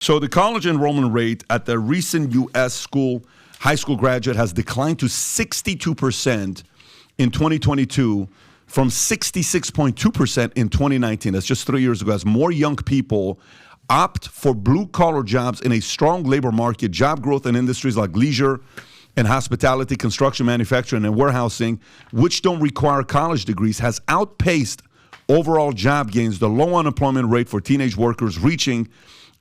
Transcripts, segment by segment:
So the college enrollment rate at the recent U.S. high school graduate has declined to 62% in 2022 from 66.2% in 2019. That's just 3 years ago. As more young people opt for blue-collar jobs in a strong labor market, job growth in industries like leisure and hospitality, construction, manufacturing, and warehousing, which don't require college degrees, has outpaced overall job gains. The low unemployment rate for teenage workers reaching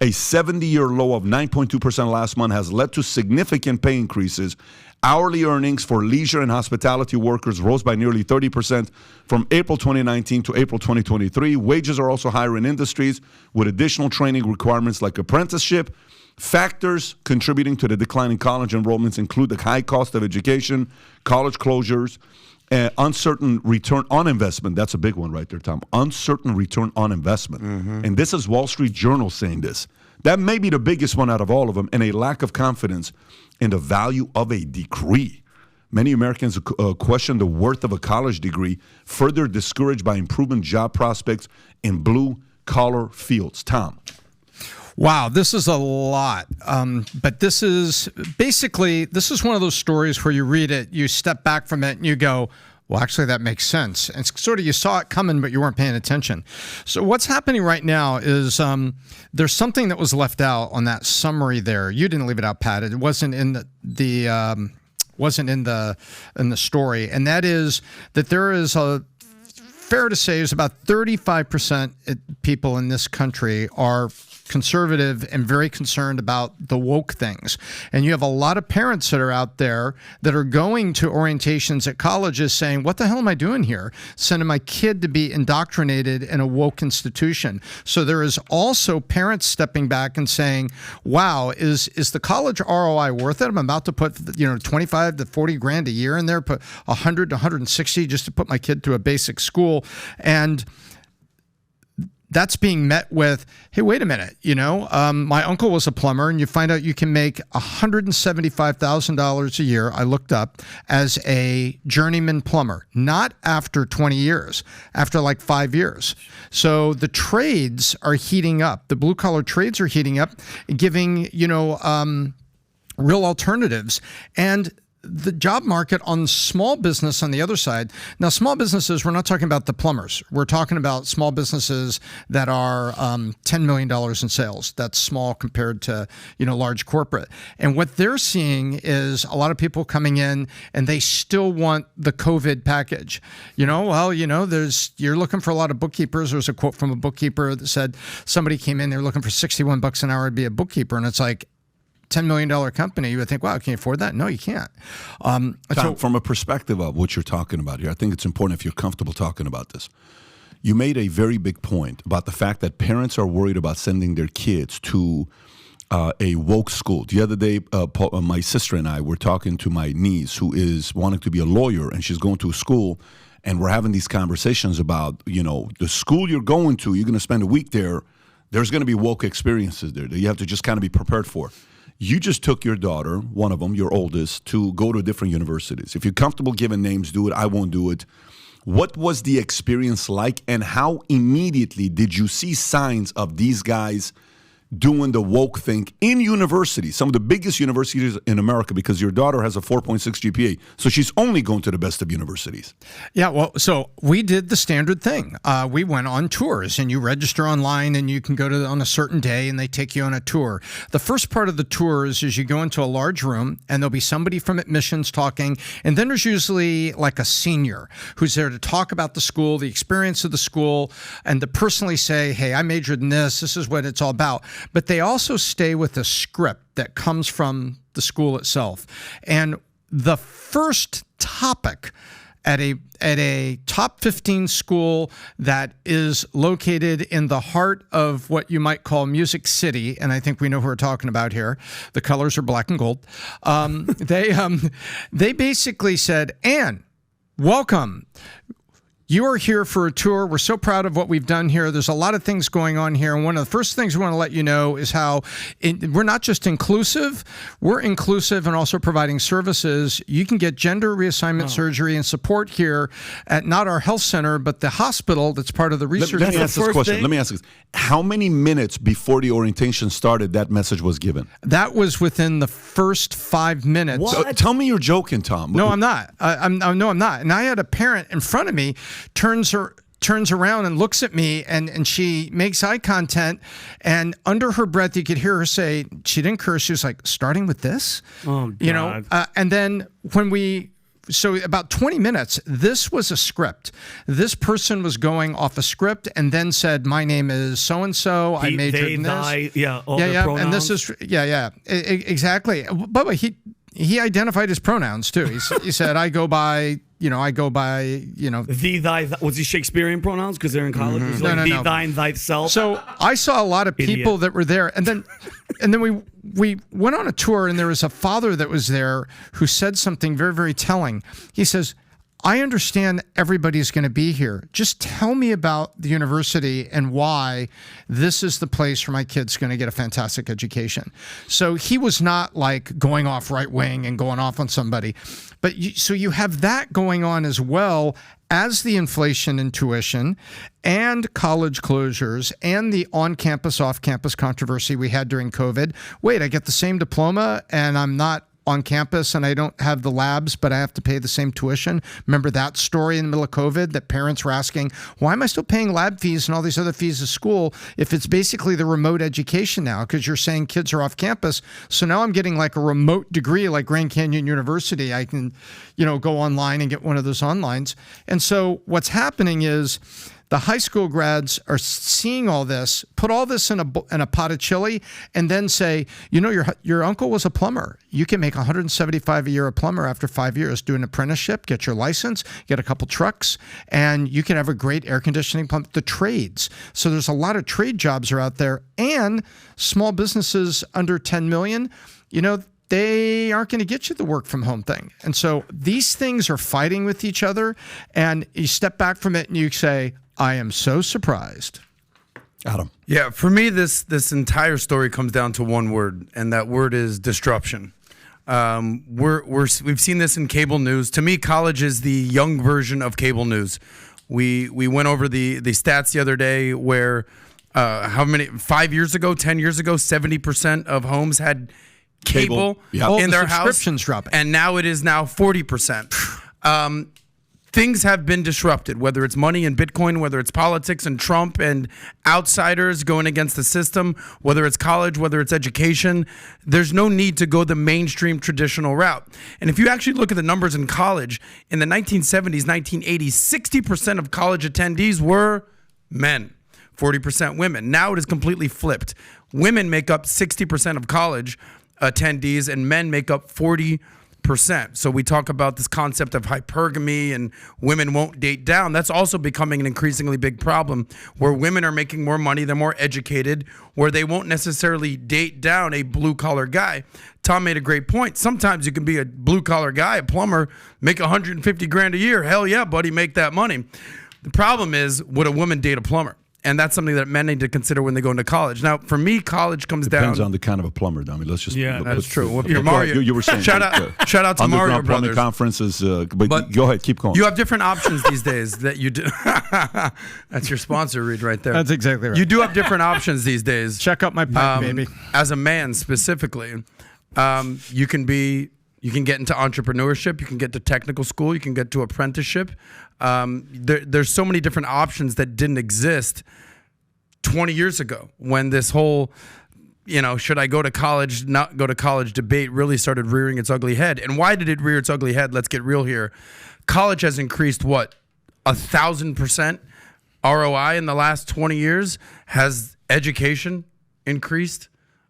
a 70-year low of 9.2% last month has led to significant pay increases. Hourly earnings for leisure and hospitality workers rose by nearly 30% from April 2019 to April 2023. Wages are also higher in industries with additional training requirements like apprenticeship. Factors contributing to the decline in college enrollments include the high cost of education, college closures, uncertain return on investment. That's a big one right there, Tom. Uncertain return on investment. And this is Wall Street Journal saying this. That may be the biggest one out of all of them, and a lack of confidence in the value of a degree. Many Americans question the worth of a college degree, further discouraged by improving job prospects in blue-collar fields. Tom. Wow, this is a lot. But this is one of those stories where you read it, you step back from it, and you go, well, actually, that makes sense. And it's sort of, you saw it coming, but you weren't paying attention. So what's happening right now is there's something that was left out on that summary there. You didn't leave it out, Pat. It wasn't in the story, and that is that there is fair to say is about 35% people in this country are conservative and very concerned about the woke things. And you have a lot of parents that are out there that are going to orientations at colleges saying, what the hell am I doing here? Sending my kid to be indoctrinated in a woke institution. So there is also parents stepping back and saying, wow, is the college ROI worth it? I'm about to put 25 to 40 grand a year in there, put 100 to 160 just to put my kid through a basic school. And that's being met with, hey, wait a minute, my uncle was a plumber, and you find out you can make $175,000 a year, I looked up, as a journeyman plumber, not after 20 years, after like 5 years. So the trades are heating up. The blue-collar trades are heating up, giving, real alternatives. And the job market on small business on the other side. Now, small businesses, we're not talking about the plumbers. We're talking about small businesses that are $10 million in sales. That's small compared to, large corporate. And what they're seeing is a lot of people coming in and they still want the COVID package. You're looking for a lot of bookkeepers. There was a quote from a bookkeeper that said somebody came in, they were looking for $61 an hour to be a bookkeeper. And it's like, $10 million company, you would think, wow, can you afford that? No, you can't. Tom, from a perspective of what you're talking about here, I think it's important if you're comfortable talking about this. You made a very big point about the fact that parents are worried about sending their kids to a woke school. The other day, my sister and I were talking to my niece who is wanting to be a lawyer, and she's going to a school, and we're having these conversations about, the school you're going to, you're going to spend a week there, there's going to be woke experiences there that you have to just kind of be prepared for. You just took your daughter, one of them, your oldest, to go to different universities. If you're comfortable giving names, do it. I won't do it. What was the experience like, and how immediately did you see signs of these guys doing the woke thing in universities, some of the biggest universities in America, because your daughter has a 4.6 GPA, so she's only going to the best of universities? Yeah, well, so we did the standard thing. We went on tours, and you register online, and you can go on a certain day, and they take you on a tour. The first part of the tour is you go into a large room, and there'll be somebody from admissions talking, and then there's usually like a senior who's there to talk about the school, the experience of the school, and to personally say, hey, I majored in this. This is what it's all about. But they also stay with a script that comes from the school itself. And the first topic at a top 15 school that is located in the heart of what you might call Music City, and I think we know who we're talking about here. The colors are black and gold. They basically said, Anne, welcome. You are here for a tour. We're so proud of what we've done here. There's a lot of things going on here. And one of the first things we want to let you know is how we're not just inclusive, we're inclusive and also providing services. You can get gender reassignment surgery and support here at not our health center, but the hospital that's part of the research. Let me ask this question. Let me ask this. How many minutes before the orientation started that message was given? That was within the first 5 minutes. So, tell me you're joking, Tom. No, I'm not. I'm not. And I had a parent in front of me turns around and looks at me, and she makes eye contact, and under her breath you could hear her say, she didn't curse, she was like, starting with this? Oh, God. You know, and then so about 20 minutes, this was a script. This person was going off a script and then said, my name is so-and-so, I majored in this. All their pronouns. And this is, exactly. But he identified his pronouns too. He said, I go by, thee, thy, was he Shakespearean pronouns? Because they're in college. Mm-hmm. No. Thee, thine, thyself. So I saw a lot of people that were there. And then we went on a tour, and there was a father that was there who said something very, very telling. He says, I understand everybody's going to be here. Just tell me about the university and why this is the place where my kid's going to get a fantastic education. So he was not like going off right wing and going off on somebody. But so you have that going on as well as the inflation in tuition and college closures and the on-campus, off-campus controversy we had during COVID. Wait, I get the same diploma and I'm not on campus and I don't have the labs, but I have to pay the same tuition. Remember that story in the middle of COVID that parents were asking, why am I still paying lab fees and all these other fees at school if it's basically the remote education now? Because you're saying kids are off campus. So now I'm getting like a remote degree like Grand Canyon University. I can, go online and get one of those onlines. And so what's happening is the high school grads are seeing all this, put all this in a pot of chili, and then say, your uncle was a plumber. You can make $175 a year a plumber after 5 years. Do an apprenticeship, get your license, get a couple trucks, and you can have a great air conditioning pump. The trades. So there's a lot of trade jobs are out there, and small businesses under 10 million, they aren't going to get you the work from home thing. And so these things are fighting with each other, and you step back from it and you say, I am so surprised. Adam. Yeah, for me, this entire story comes down to one word, and that word is disruption. We've seen this in cable news. To me, college is the young version of cable news. We went over the stats the other day where 5 years ago, 10 years ago, 70% of homes had cable in their house. Subscriptions dropping. And now it is now 40%. Things have been disrupted, whether it's money and Bitcoin, whether it's politics and Trump and outsiders going against the system, whether it's college, whether it's education. There's no need to go the mainstream traditional route. And if you actually look at the numbers in college, in the 1970s, 1980s, 60% of college attendees were men, 40% women. Now it is completely flipped. Women make up 60% of college attendees and men make up 40%. So we talk about this concept of hypergamy and women won't date down. That's also becoming an increasingly big problem where women are making more money, they're more educated, where they won't necessarily date down a blue-collar guy. Tom made a great point. Sometimes you can be a blue-collar guy, a plumber, make $150,000 a year. Hell yeah, buddy, make that money. The problem is, would a woman date a plumber? And that's something that men need to consider when they go into college. Now, for me, college comes down. Depends on the kind of a plumber, Dummy. Let's just. Yeah, that's true. Mario, you were saying. Shout out to Mario Brothers. Conferences. But go ahead, keep going. You have different options these days that you do. That's your sponsor read right there. That's exactly right. You do have different options these days. Check out my pipe, baby. As a man specifically, you can get into entrepreneurship. You can get to technical school. You can get to apprenticeship. There's so many different options that didn't exist 20 years ago when this whole, should I go to college, not go to college debate really started rearing its ugly head. And why did it rear its ugly head? Let's get real here. College has increased 1,000% ROI in the last 20 years. Has education increased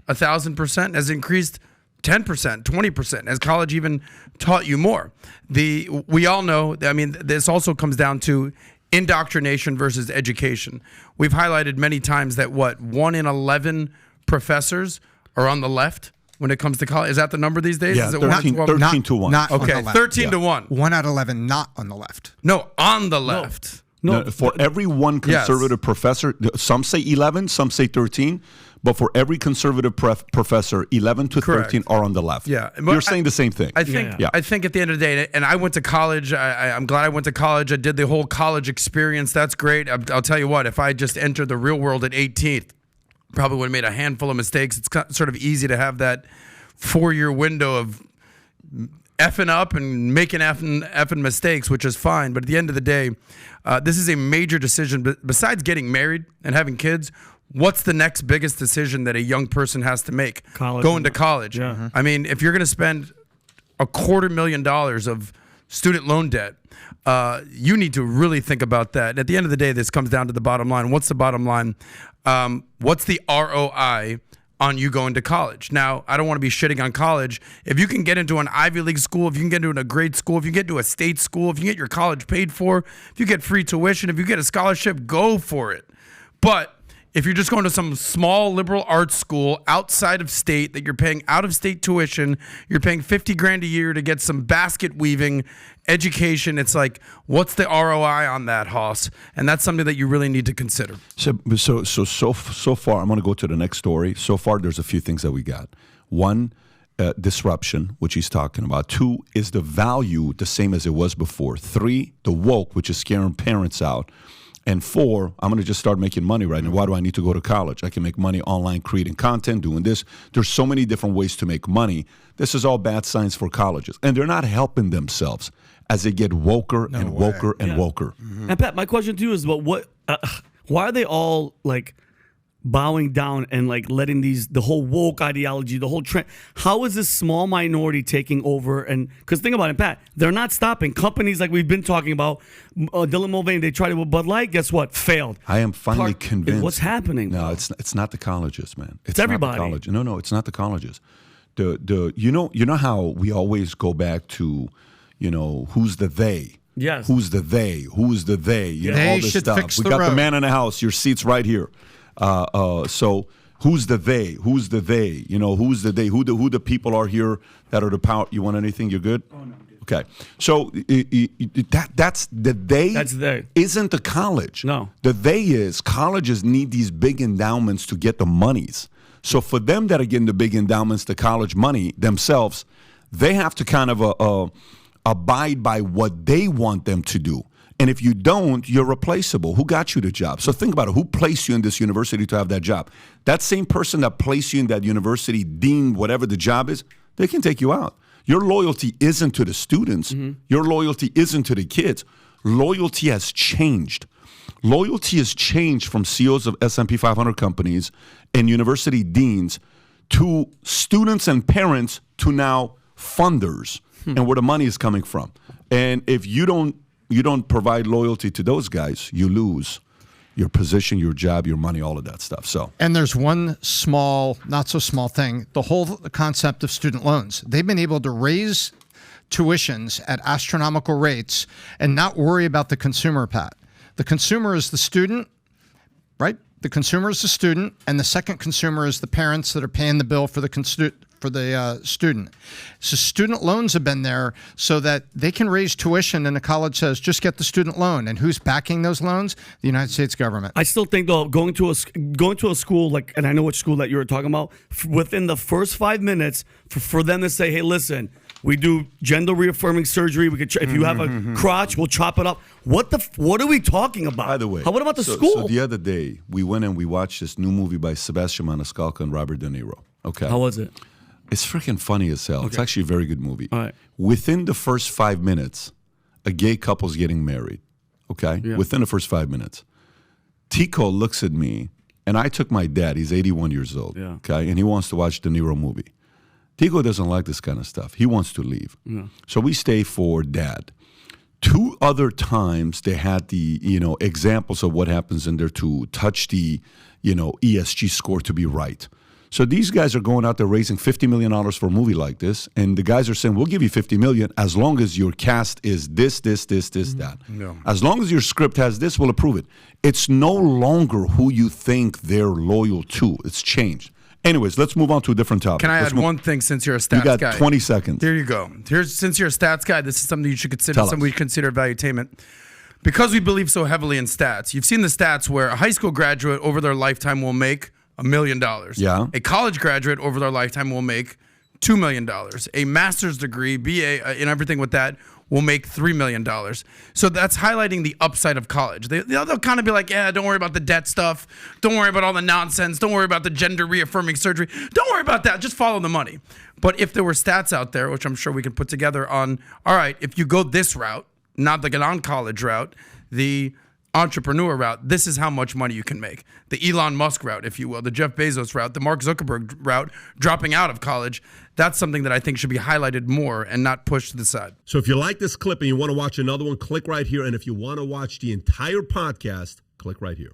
1,000%? Has increased 10%, 20%. Has college even taught you more? We all know, this also comes down to indoctrination versus education. We've highlighted many times that 1 in 11 professors are on the left when it comes to college. Is that the number these days? Yeah, is it 13 to 1. Not okay, on the left. 13 to 1. 1 out of 11 not on the left. No, on the left. No, for every one conservative professor, some say 11, some say 13, but for every conservative professor, 11 to 13 are on the left. Yeah. You're saying the same thing. I think at the end of the day, and I went to college. I'm glad I went to college. I did the whole college experience. That's great. I'll tell you what, if I just entered the real world at 18, probably would have made a handful of mistakes. It's sort of easy to have that 4-year window of effing up and making effing mistakes, which is fine. But at the end of the day, this is a major decision. But besides getting married and having kids, what's the next biggest decision that a young person has to make? College. Going to college. Yeah. I mean, if you're going to spend $250,000 of student loan debt, you need to really think about that. And at the end of the day, this comes down to the bottom line. What's the bottom line? What's the ROI on you going to college? Now, I don't want to be shitting on college. If you can get into an Ivy League school, if you can get into a grade school, if you get into a state school, if you get your college paid for, if you get free tuition, if you get a scholarship, go for it. But if you're just going to some small liberal arts school outside of state that you're paying out of state tuition, you're paying $50,000 a year to get some basket weaving education. It's like, what's the ROI on that, Hoss? And that's something that you really need to consider. So far, I'm going to go to the next story. So far, there's a few things that we got. One, disruption, which he's talking about. 2, is the value the same as it was before. 3, the woke, which is scaring parents out. And 4, I'm going to just start making money right now. Why do I need to go to college? I can make money online creating content, doing this. There's so many different ways to make money. This is all bad signs for colleges. And they're not helping themselves as they get woker and woker and woker. Mm-hmm. And Pat, my question to you is, but why are they all like bowing down and like letting the whole woke ideology, the whole trend? How is this small minority taking over? And because think about it, Pat, they're not stopping. Companies like we've been talking about, Dylan Mulvaney, they tried it with Bud Light. Guess what? Failed. I am finally convinced. What's happening? No, it's not the colleges, man. It's everybody. Not the college. No, it's not the colleges. You know how we always go back to, who's the they? Yes. Who's the they? Who's the they? You know, They all this should stuff. fix We the got the road. man in the house. Your seat's right here. So who's the they? Who's the they? Who's the they? Who the people are here that are the power? You want anything? You're good? Oh, no, I'm good. Okay. So that's the they. That's they. Isn't the college. No. The they is colleges need these big endowments to get the monies. So for them that are getting the big endowments, the college money themselves, they have to kind of abide by what they want them to do. And if you don't, you're replaceable. Who got you the job? So think about it. Who placed you in this university to have that job? That same person that placed you in that university, dean, whatever the job is, they can take you out. Your loyalty isn't to the students. Mm-hmm. Your loyalty isn't to the kids. Loyalty has changed. Loyalty has changed from CEOs of S&P 500 companies and university deans to students and parents to now funders and where the money is coming from. And if you don't provide loyalty to those guys, you lose your position, your job, your money, all of that stuff. So, and there's one small, not so small thing, the whole concept of student loans. They've been able to raise tuitions at astronomical rates and not worry about the consumer, Pat. The consumer is the student, right? The consumer is the student, and the second consumer is the parents that are paying the bill for the student. So student loans have been there so that they can raise tuition, and the college says, just get the student loan. And who's backing those loans? The United States government. I still think, though, going to a school, like, and I know which school that you were talking about, within the first 5 minutes, for them to say, hey, listen, we do gender reaffirming surgery. We could, if you have a crotch, we'll chop it up. What are we talking about? By the way, what about the school? So the other day, we went and we watched this new movie by Sebastian Maniscalco and Robert De Niro. Okay. How was it? It's freaking funny as hell. Okay. It's actually a very good movie. All right. Within the first 5 minutes, a gay couple's getting married. Okay? Yeah. Within the first 5 minutes. Tico looks at me, and I took my dad. He's 81 years old. Yeah. Okay? And he wants to watch the Niro movie. Tico doesn't like this kind of stuff. He wants to leave. Yeah. So we stay for dad. 2 other times they had the, examples of what happens in there to touch the, ESG score to be right. So these guys are going out there raising $50 million for a movie like this, and the guys are saying, we'll give you $50 million as long as your cast is this, that. Yeah. As long as your script has this, we'll approve it. It's no longer who you think they're loyal to. It's changed. Anyways, let's move on to a different topic. Can I add one thing since you're a stats guy? You got 20 seconds. Here you go. Since you're a stats guy, this is something you should consider, something we consider valuetainment. because we believe so heavily in stats, you've seen the stats where a high school graduate over their lifetime will make $1 million. Yeah. A college graduate over their lifetime will make $2 million. A master's degree, BA, and everything with that will make $3 million. So that's highlighting the upside of college. They'll kind of be like, yeah, don't worry about the debt stuff. Don't worry about all the nonsense. Don't worry about the gender reaffirming surgery. Don't worry about that. Just follow the money. But if there were stats out there, which I'm sure we could put together on, all right, if you go this route, not the non-college route, the entrepreneur route, this is how much money you can make. The Elon Musk route, if you will, the Jeff Bezos route, the Mark Zuckerberg route, dropping out of college, that's something that I think should be highlighted more and not pushed to the side. So if you like this clip and you want to watch another one, click right here. And if you want to watch the entire podcast, click right here.